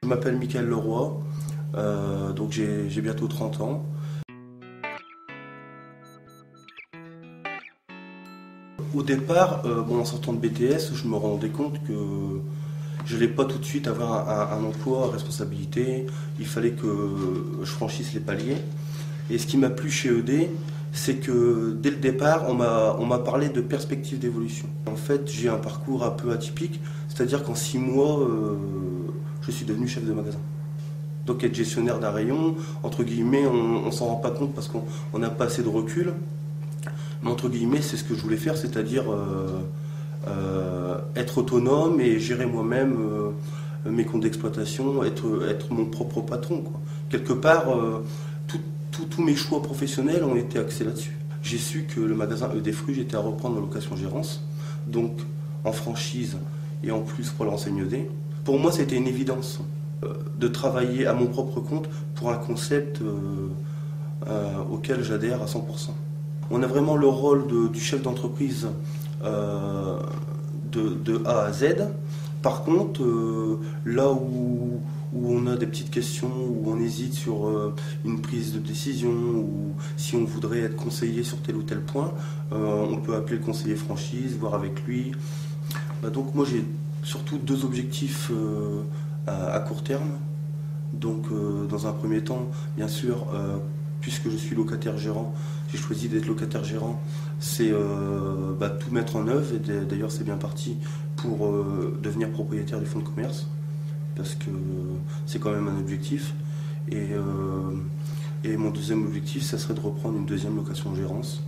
Je m'appelle Mickaël Leroy, donc j'ai bientôt 30 ans. Au départ, en sortant de BTS, je me rendais compte que je n'allais pas tout de suite avoir un emploi à responsabilité. Il fallait que je franchisse les paliers. Et ce qui m'a plu chez ED, c'est que dès le départ, on m'a parlé de perspectives d'évolution. En fait, j'ai un parcours un peu atypique, c'est-à-dire qu'en 6 mois, je suis devenu chef de magasin. Donc être gestionnaire d'un rayon, entre guillemets, on s'en rend pas compte parce qu'on n'a pas assez de recul. Mais entre guillemets, c'est ce que je voulais faire, c'est-à-dire être autonome et gérer moi-même mes comptes d'exploitation, être mon propre patron, quoi. Quelque part, tous mes choix professionnels ont été axés là-dessus. J'ai su que le magasin ED Fruits était à reprendre en location-gérance, donc en franchise et en plus pour l'enseigne ED. Pour moi, c'était une évidence de travailler à mon propre compte pour un concept auquel j'adhère à 100%. On a vraiment le rôle du chef d'entreprise de A à Z. Par contre, là où on a des petites questions, où on hésite sur une prise de décision, ou si on voudrait être conseillé sur tel ou tel point, on peut appeler le conseiller franchise, voir avec lui. Donc moi j'ai surtout deux objectifs à court terme. Donc dans un premier temps, bien sûr, puisque je suis locataire gérant, j'ai choisi d'être locataire gérant, c'est tout mettre en œuvre, et d'ailleurs c'est bien parti pour devenir propriétaire du fonds de commerce, parce que c'est quand même un objectif. Et mon deuxième objectif, ça serait de reprendre une deuxième location-gérance.